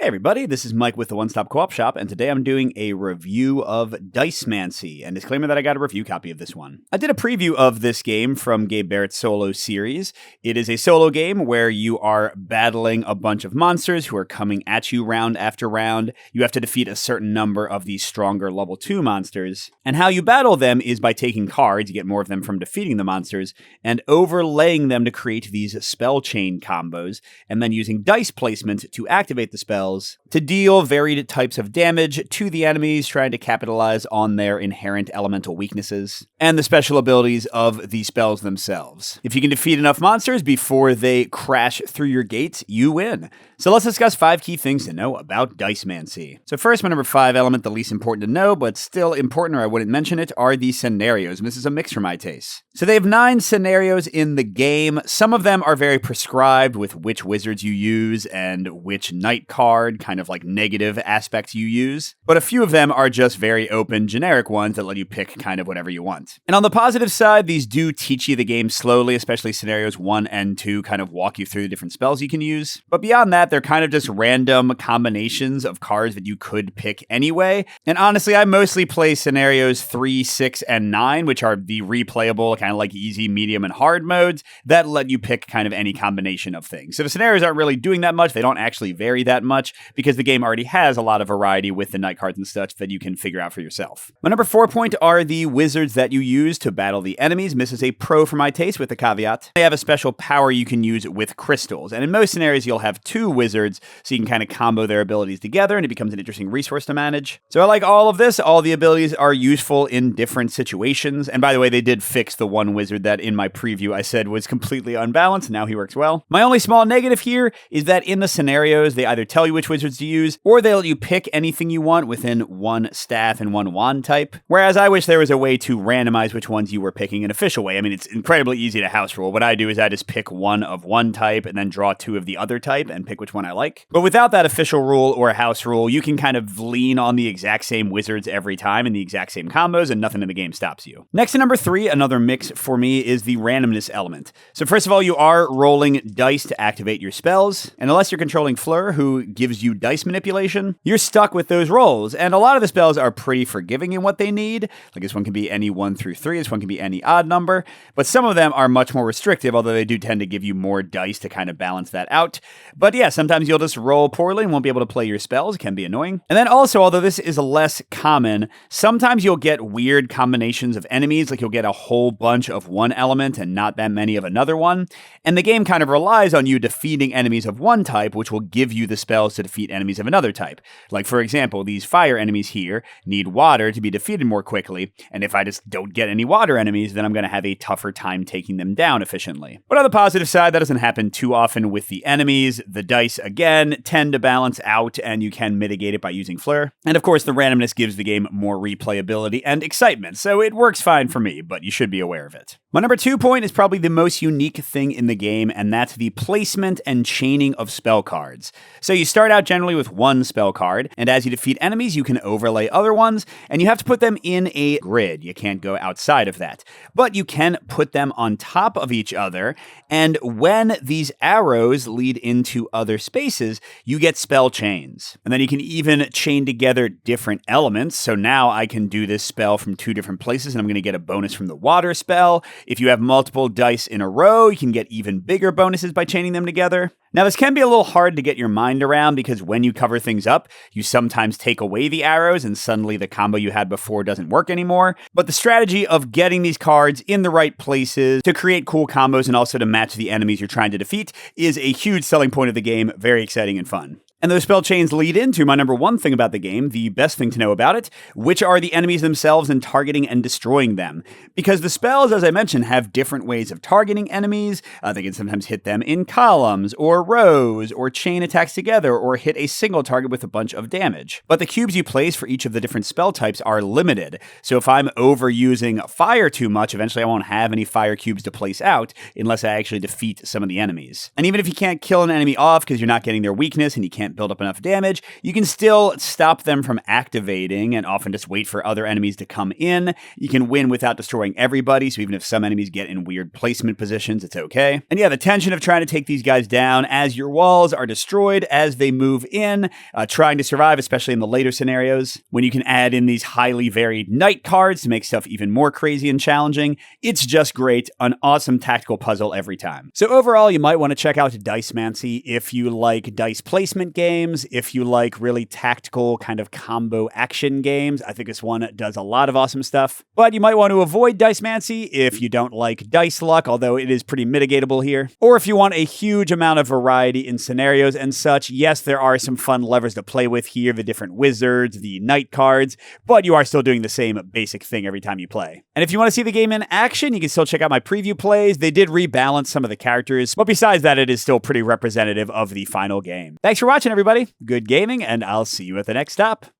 Hey everybody, this is Mike with the One Stop Co-op Shop, and today I'm doing a review of Dicemancy, and disclaimer that I got a review copy of this one. I did a preview of this game from Gabe Barrett's solo series. It is a solo game where you are battling a bunch of monsters who are coming at you round after round. You have to defeat a certain number of these stronger level 2 monsters, and how you battle them is by taking cards, you get more of them from defeating the monsters, and overlaying them to create these spell chain combos, and then using dice placement to activate the spells to deal varied types of damage to the enemies, trying to capitalize on their inherent elemental weaknesses and the special abilities of the spells themselves. If you can defeat enough monsters before they crash through your gates, you win. So let's discuss 5 key things to know about Dicemancy. So first, my number 5 element, the least important to know, but still important or I wouldn't mention it, are the scenarios. And this is a mix for my taste. So they have 9 scenarios in the game. Some of them are very prescribed with which wizards you use and which knight card, kind of like negative aspects you use. But a few of them are just very open, generic ones that let you pick kind of whatever you want. And on the positive side, these do teach you the game slowly, especially scenarios 1 and 2 kind of walk you through the different spells you can use. But beyond that, they're kind of just random combinations of cards that you could pick anyway. And honestly, I mostly play scenarios 3, 6, and 9, which are the replayable, kind of like easy, medium, and hard modes that let you pick kind of any combination of things. So the scenarios aren't really doing that much. They don't actually vary that much because the game already has a lot of variety with the knight cards and such that you can figure out for yourself. My number 4 point are the wizards that you use to battle the enemies. And this is a pro for my taste with a caveat. They have a special power you can use with crystals. And in most scenarios, you'll have 2 wizards, so you can kind of combo their abilities together, and it becomes an interesting resource to manage. So I like all of this. All the abilities are useful in different situations. And by the way, they did fix the one wizard that in my preview I said was completely unbalanced. Now he works well. My only small negative here is that in the scenarios, they either tell you which wizards to use, or they let you pick anything you want within one staff and one wand type. Whereas I wish there was a way to randomize which ones you were picking an official way. I mean, it's incredibly easy to house rule. What I do is I just pick one of one type and then draw 2 of the other type and pick which one I like. But without that official rule or house rule, you can kind of lean on the exact same wizards every time in the exact same combos, and nothing in the game stops you. Next to number 3, another mix for me is the randomness element. So first of all, you are rolling dice to activate your spells, and unless you're controlling Fleur, who gives you dice manipulation, you're stuck with those rolls. And a lot of the spells are pretty forgiving in what they need. Like this one can be any 1 through 3, this one can be any odd number, but some of them are much more restrictive, although they do tend to give you more dice to kind of balance that out. But yeah, sometimes you'll just roll poorly and won't be able to play your spells. It can be annoying. And then also, although this is less common, sometimes you'll get weird combinations of enemies, like you'll get a whole bunch of one element and not that many of another one. And the game kind of relies on you defeating enemies of one type, which will give you the spells to defeat enemies of another type. Like for example, these fire enemies here need water to be defeated more quickly. And if I just don't get any water enemies, then I'm going to have a tougher time taking them down efficiently. But on the positive side, that doesn't happen too often with the enemies. The dice, again, tend to balance out, and you can mitigate it by using Fleur. And of course, the randomness gives the game more replayability and excitement, so it works fine for me, but you should be aware of it. My number 2 point is probably the most unique thing in the game, and that's the placement and chaining of spell cards. So you start out generally with 1 spell card, and as you defeat enemies, you can overlay other ones, and you have to put them in a grid. You can't go outside of that. But you can put them on top of each other, and when these arrows lead into other spaces, you get spell chains. And then you can even chain together different elements. So now I can do this spell from 2 different places, and I'm going to get a bonus from the water spell. If you have multiple dice in a row, you can get even bigger bonuses by chaining them together. Now, this can be a little hard to get your mind around because when you cover things up, you sometimes take away the arrows and suddenly the combo you had before doesn't work anymore. But the strategy of getting these cards in the right places to create cool combos and also to match the enemies you're trying to defeat is a huge selling point of the game. Very exciting and fun. And those spell chains lead into my number 1 thing about the game, the best thing to know about it, which are the enemies themselves and targeting and destroying them. Because the spells, as I mentioned, have different ways of targeting enemies. They can sometimes hit them in columns or rows or chain attacks together or hit a single target with a bunch of damage. But the cubes you place for each of the different spell types are limited. So if I'm overusing fire too much, eventually I won't have any fire cubes to place out unless I actually defeat some of the enemies. And even if you can't kill an enemy off because you're not getting their weakness and you can't can't build up enough damage, you can still stop them from activating and often just wait for other enemies to come in. You can win without destroying everybody, so even if some enemies get in weird placement positions, it's okay. And yeah, the tension of trying to take these guys down as your walls are destroyed as they move in, trying to survive, especially in the later scenarios. When you can add in these highly varied night cards to make stuff even more crazy and challenging, it's just great. An awesome tactical puzzle every time. So overall, you might want to check out Dicemancy if you like dice placement games, if you like really tactical kind of combo action games. I think this one does a lot of awesome stuff. But you might want to avoid Dicemancy if you don't like dice luck, although it is pretty mitigatable here. Or if you want a huge amount of variety in scenarios and such, yes, there are some fun levers to play with here, the different wizards, the night cards, but you are still doing the same basic thing every time you play. And if you want to see the game in action, you can still check out my preview plays. They did rebalance some of the characters, but besides that, it is still pretty representative of the final game. Thanks for watching, everybody. Good gaming, and I'll see you at the next stop.